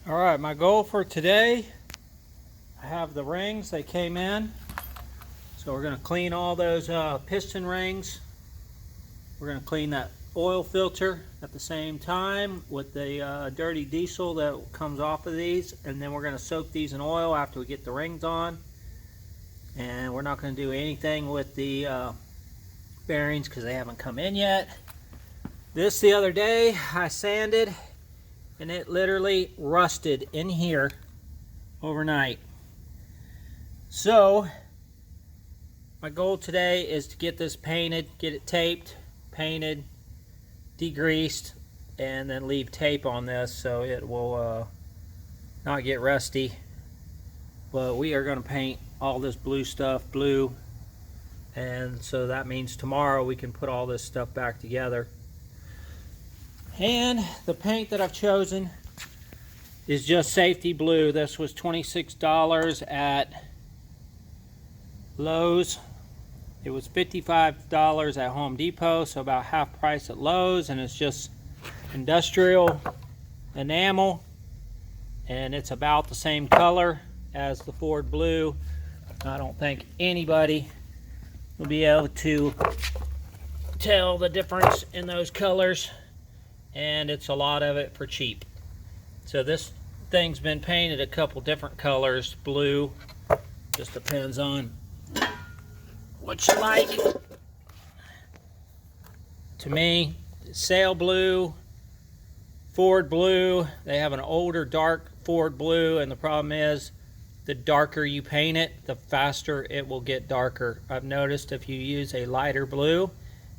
Alright, my goal for today, I have the rings, they came in. So we're going to clean all those piston rings. We're going to clean that oil filter at the same time with the dirty diesel that comes off of these. And then we're going to soak these in oil after we get the rings on. And we're not going to do anything with the bearings because they haven't come in yet. This the other day I sanded and it literally rusted in here overnight. So my goal today is to get this painted, get it taped, painted, degreased, and then leave tape on this so it will not get rusty. But we are going to paint all this blue stuff blue, and so that means tomorrow we can put all this stuff back together. And the paint that I've chosen is just safety blue. This was $26 at Lowe's. It was $55 at Home Depot, so about half price at Lowe's, and it's just industrial enamel, and it's about the same color as the Ford blue. I don't think anybody will be able to tell the difference in those colors, and it's a lot of it for cheap. So this thing's been painted a couple different colors, blue, just depends on what you like. To me, sail blue, Ford blue, they have an older dark Ford blue, and the problem is the darker you paint it, the faster it will get darker. I've noticed if you use a lighter blue,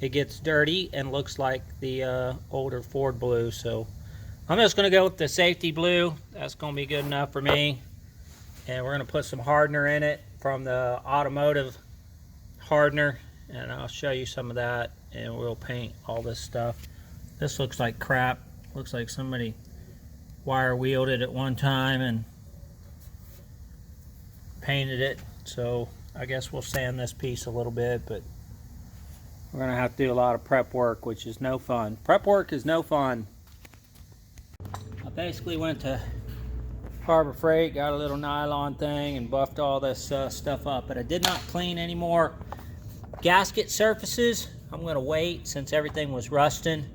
it gets dirty and looks like the older Ford blue. So I'm just going to go with the safety blue. That's going to be good enough for me. And we're going to put some hardener in it from the automotive hardener, and I'll show you some of that, and we'll paint all this stuff. This looks like crap. Looks like somebody wire wheeled it at one time and painted it. So I guess we'll sand this piece a little bit, but we're gonna have to do a lot of prep work, which is no fun. Prep work is no fun. I basically went to Harbor Freight, got a little nylon thing and buffed all this stuff up, but I did not clean any more gasket surfaces. I'm gonna wait, since everything was rusting,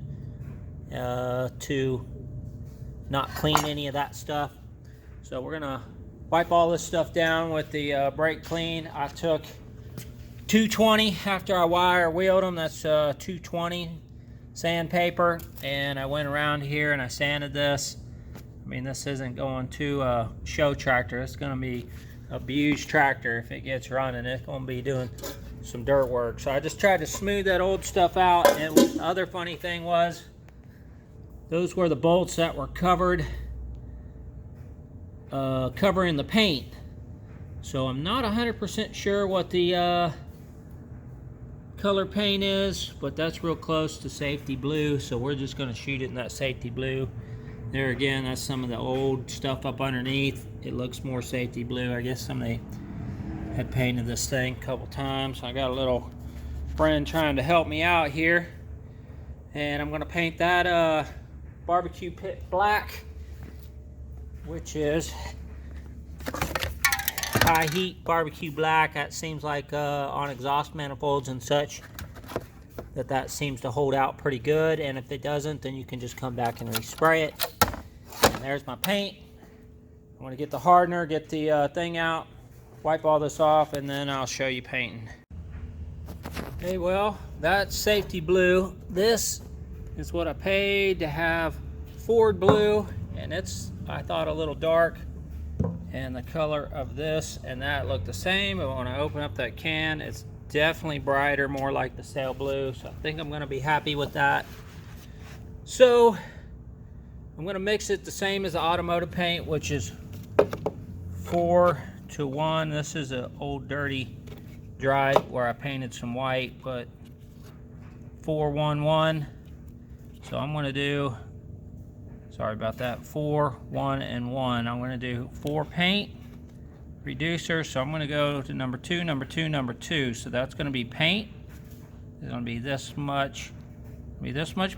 to not clean any of that stuff. So we're gonna wipe all this stuff down with the brake clean. I took 220 after I wire wheeled them. That's 220 sandpaper, and I went around here and I sanded this. I mean, this isn't going to a show tractor. It's going to be a abused tractor if it gets running. It's going to be doing some dirt work. So I just tried to smooth that old stuff out. And the other funny thing was, those were the bolts that were covered, covering the paint. So I'm not 100% sure what the color paint is, but that's real close to safety blue. So we're just going to shoot it in that safety blue. There again, that's some of the old stuff up underneath. It looks more safety blue. I guess somebody had painted this thing a couple times. I got a little friend trying to help me out here, and I'm going to paint that barbecue pit black, which is high heat barbecue black. That seems like on exhaust manifolds and such, that seems to hold out pretty good, and if it doesn't, then you can just come back and respray it. And there's my paint. I want to get the hardener, get the thing out, wipe all this off, and then I'll show you painting. Okay, well, that's safety blue. This is what I paid to have Ford blue, and it's, I thought, a little dark. And the color of this and that look the same, but when I open up that can, it's definitely brighter, more like the sail blue. So I think I'm going to be happy with that. So I'm going to mix it the same as the automotive paint, which is 4:1. This is an old dirty dry where I painted some white, but 4:1:1. So I'm going to do, sorry about that, 4, 1, and 1. I'm going to do 4 paint, reducer. So I'm going to go to number 2, number 2, number 2. So that's going to be paint. It's going to be this much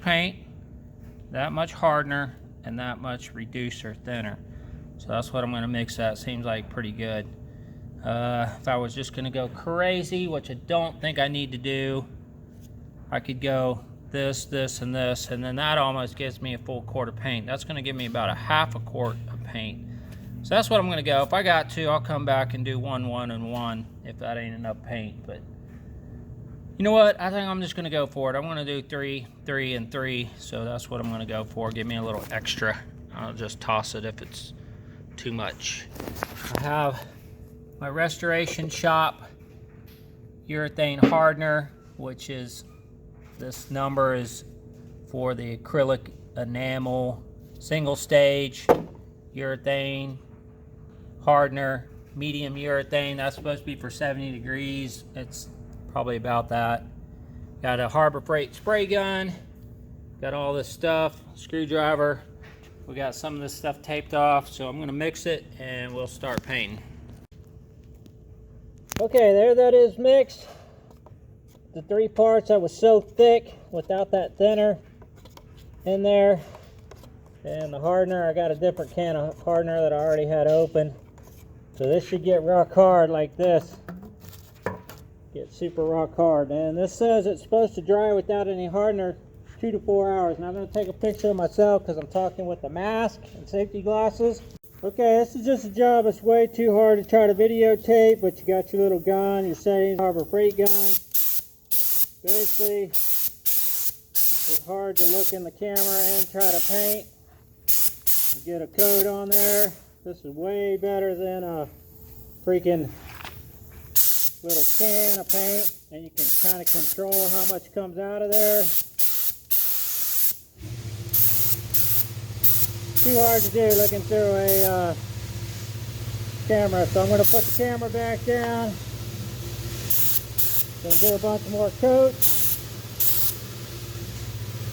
paint, that much hardener, and that much reducer thinner. So that's what I'm going to mix that. Seems like pretty good. If I was just going to go crazy, which I don't think I need to do, I could go this, this, and this, and then that almost gives me a full quart of paint. That's going to give me about a half a quart of paint. So that's what I'm going to go. If I got to, I'll come back and do 1, 1, and 1 if that ain't enough paint. But you know what? I think I'm just going to go for it. I'm going to do 3, 3, and 3. So that's what I'm going to go for. Give me a little extra. I'll just toss it if it's too much. I have my Restoration Shop Urethane Hardener, which is, this number is for the acrylic enamel single stage urethane hardener, medium urethane. That's supposed to be for 70 degrees. It's probably about that. Got a Harbor Freight spray gun. Got all this stuff, screwdriver. We got some of this stuff taped off, so I'm gonna mix it and we'll start painting. Okay, there that is mixed. The 3 parts that was so thick without that thinner in there. And the hardener, I got a different can of hardener that I already had open. So this should get rock hard like this. Get super rock hard. And this says it's supposed to dry without any hardener 2 to 4 hours. And I'm going to take a picture of myself because I'm talking with the mask and safety glasses. Okay, this is just a job. It's way too hard to try to videotape, but you got your little gun, your settings, Harbor Freight gun. Basically, it's hard to look in the camera and try to paint. You get a coat on there. This is way better than a freaking little can of paint, and you can kind of control how much comes out of there. Too hard to do looking through a camera, so I'm going to put the camera back down. Gonna do a bunch more coats.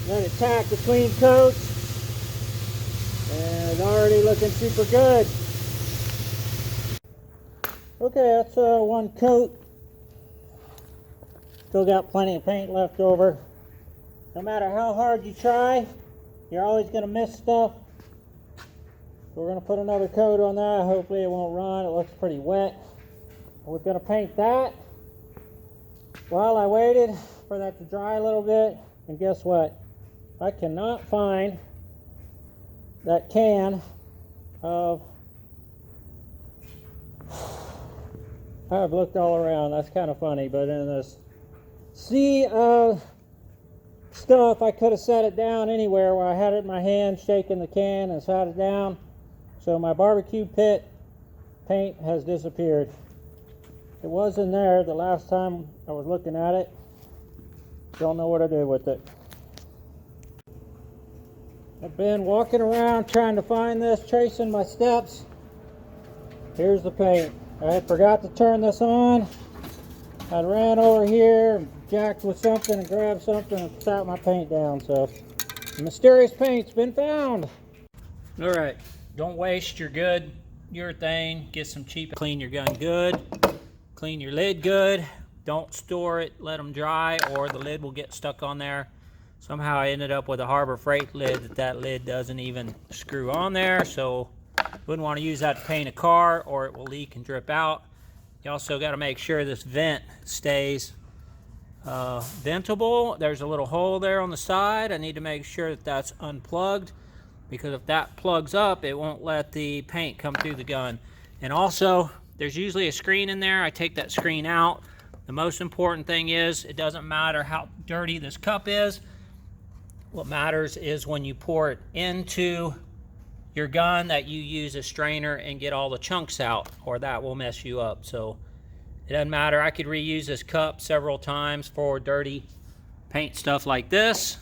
Then attack the clean coats. And it's already looking super good. Okay, that's 1 coat. Still got plenty of paint left over. No matter how hard you try, you're always going to miss stuff. So we're going to put another coat on that. Hopefully it won't run. It looks pretty wet. We're going to paint that. While I waited for that to dry a little bit, and guess what? I cannot find that can of, I've looked all around. That's kind of funny, but in this sea of stuff, I could have set it down anywhere where I had it in my hand, shaking the can and sat it down. So my barbecue pit paint has disappeared. It was in there the last time I was looking at it. Don't know what to do with it. I've been walking around trying to find this, tracing my steps. Here's the paint. I had forgot to turn this on. I ran over here, jacked with something and grabbed something and sat my paint down. So the mysterious paint's been found. All right, don't waste your good urethane. Get some cheap. Clean your gun good. Clean your lid good. Don't store it, let them dry, or the lid will get stuck on there. Somehow I ended up with a Harbor Freight lid that lid doesn't even screw on there, so wouldn't want to use that to paint a car or it will leak and drip out. You also got to make sure this vent stays ventable. There's a little hole there on the side. I need to make sure that that's unplugged, because if that plugs up, it won't let the paint come through the gun. And also, there's usually a screen in there. I take that screen out. The most important thing is, it doesn't matter how dirty this cup is. What matters is when you pour it into your gun that you use a strainer and get all the chunks out, or that will mess you up. So it doesn't matter. I could reuse this cup several times for dirty paint stuff like this.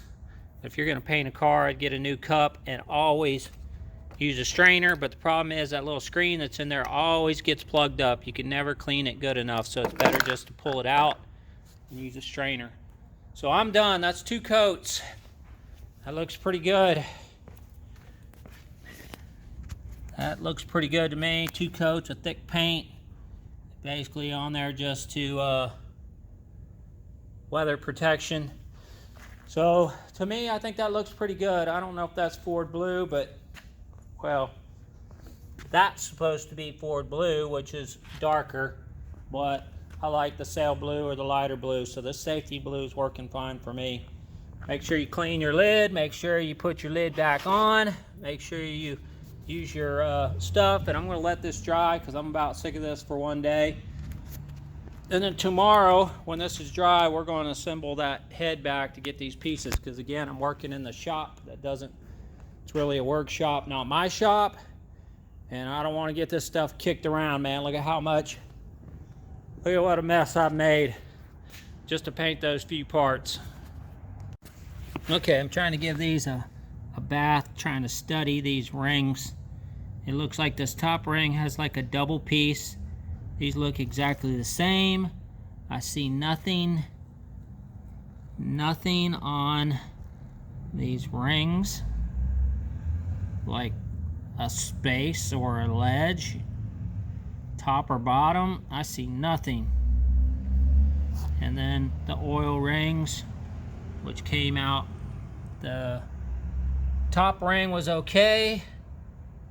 If you're going to paint a car, I'd get a new cup and always use a strainer. But the problem is that little screen that's in there always gets plugged up. You can never clean it good enough, so it's better just to pull it out and use a strainer. So I'm done. That's 2 coats. That looks pretty good. That looks pretty good to me. 2 coats of thick paint, basically on there just to weather protection. So to me, I think that looks pretty good. I don't know if that's Ford blue, but well, That's supposed to be Ford blue, which is darker, but I like the sail blue or the lighter blue, so this safety blue is working fine for me. Make sure you clean your lid, make sure you put your lid back on, make sure you use your stuff, and I'm going to let this dry because I'm about sick of this for one day. And then tomorrow, when this is dry, we're going to assemble that head back to get these pieces, because again, I'm working in the shop it's really a workshop, not my shop, and I don't want to get this stuff kicked around, man. Look at what a mess I've made just to paint those few parts. Okay, I'm trying to give these a bath, trying to study these rings. It looks like this top ring has like a double piece. These look exactly the same. I see nothing on these rings, like a space or a ledge, top or bottom. I see nothing. And then the oil rings, which came out, the top ring was okay.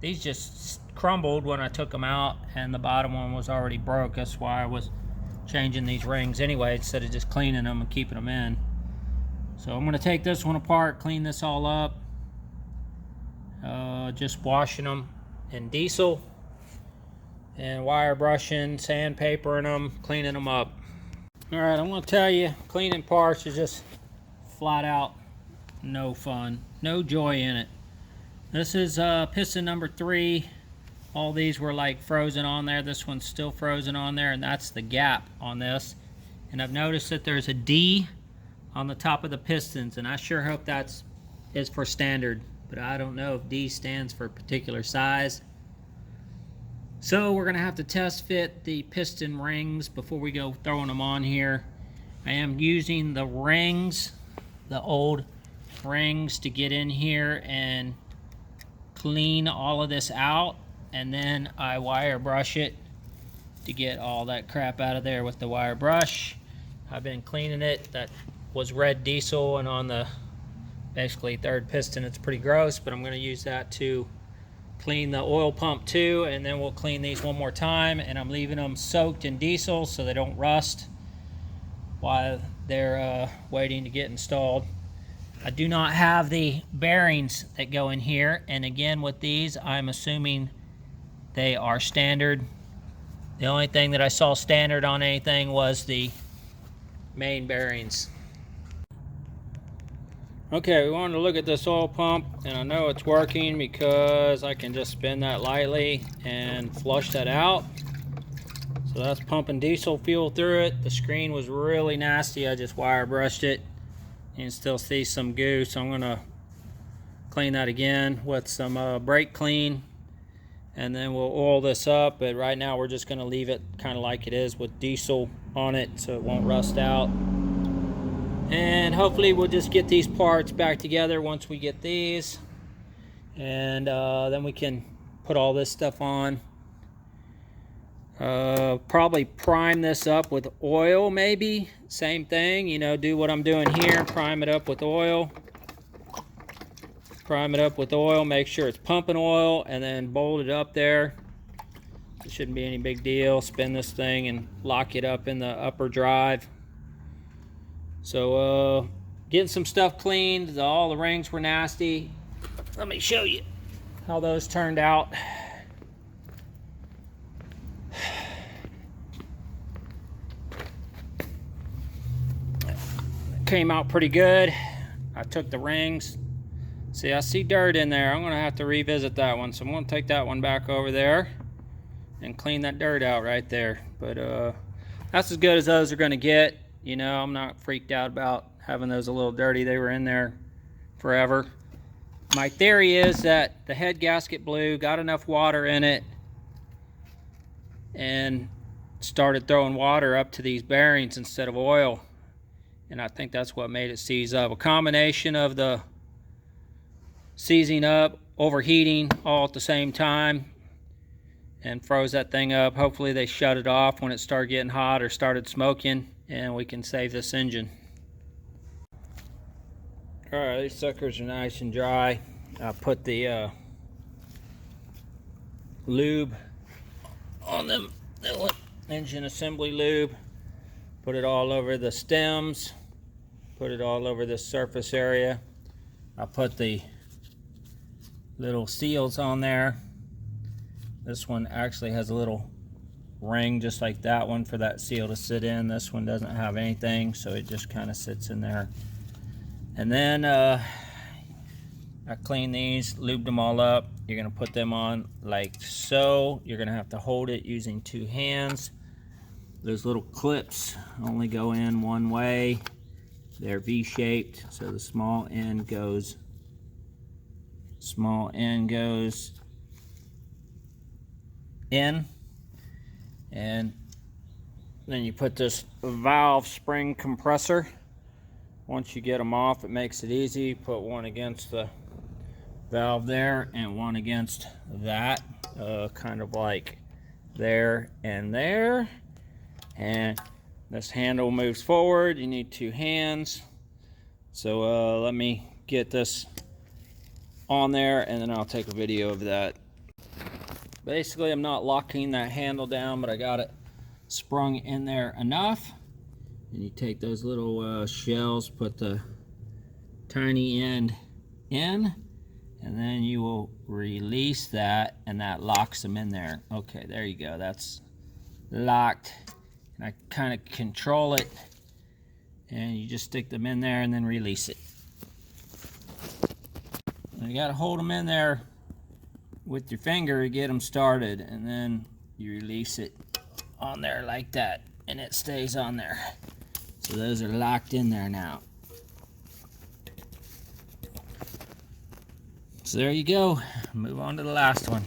These just crumbled when I took them out, and the bottom one was already broke. That's why I was changing these rings anyway, instead of just cleaning them and keeping them in. So I'm going to take this one apart, clean this all up, just washing them in diesel and wire brushing, sandpapering them, cleaning them up. Alright, I'm going to tell you, cleaning parts is just flat out no fun, no joy in it. This is piston number 3. All these were like frozen on there. This one's still frozen on there, and that's the gap on this. And I've noticed that there's a D on the top of the pistons, and I sure hope that's for standard, but I don't know if D stands for a particular size. So we're gonna have to test fit the piston rings before we go throwing them on here. I am using the rings, the old rings, to get in here and clean all of this out, and then I wire brush it to get all that crap out of there with the wire brush. I've been cleaning it. That was red diesel, and on the basically third piston it's pretty gross, but I'm going to use that to clean the oil pump too, and then we'll clean these one more time, and I'm leaving them soaked in diesel so they don't rust while they're waiting to get installed. I do not have the bearings that go in here, and again with these I'm assuming they are standard. The only thing that I saw standard on anything was the main bearings. Okay, we wanted to look at this oil pump, and I know it's working because I can just spin that lightly and flush that out. So that's pumping diesel fuel through it. The screen was really nasty. I just wire brushed it. You can still see some goo, so I'm going to clean that again with some brake clean, and then we'll oil this up. But right now we're just going to leave it kind of like it is with diesel on it so it won't rust out. And hopefully we'll just get these parts back together once we get these, and then we can put all this stuff on. Probably prime this up with oil, maybe. Same thing, you know, do what I'm doing here. Prime it up with oil. Prime it up with oil. Make sure it's pumping oil, and then bolt it up there. It shouldn't be any big deal. Spin this thing and lock it up in the upper drive. So, getting some stuff cleaned. All the rings were nasty. Let me show you how those turned out. Came out pretty good. I took the rings. See, I see dirt in there. I'm gonna have to revisit that one, so I'm gonna take that one back over there and clean that dirt out right there. But that's as good as those are gonna get. You know, I'm not freaked out about having those a little dirty. They were in there forever. My theory is that the head gasket blew, got enough water in it, and started throwing water up to these bearings instead of oil. And I think that's what made it seize up. A combination of the seizing up, overheating all at the same time, and froze that thing up. Hopefully they shut it off when it started getting hot or started smoking, and we can save this engine. Alright, these suckers are nice and dry. I put the lube on them, engine assembly lube. Put it all over the stems, put it all over the surface area. I put the little seals on there. This one actually has a little ring just like that one for that seal to sit in. This one doesn't have anything, so it just kind of sits in there. And then I cleaned these, lubed them all up. You're gonna put them on like so. You're gonna have to hold it using 2 hands. Those little clips only go in one way. They're V-shaped, so the small end goes in, and then you put this valve spring compressor. Once you get them off, it makes it easy. Put one against the valve there and one against that, kind of like there and there. And this handle moves forward. You need 2 hands. So let me get this on there and then I'll take a video of that. Basically, I'm not locking that handle down, but I got it sprung in there enough. And you take those little shells, put the tiny end in, and then you will release that, and that locks them in there. Okay, there you go. That's locked. And I kind of control it, and you just stick them in there and then release it. And you got to hold them in there with your finger to get them started, and then you release it on there like that, and it stays on there. So those are locked in there now. So there you go. Move on to the last one.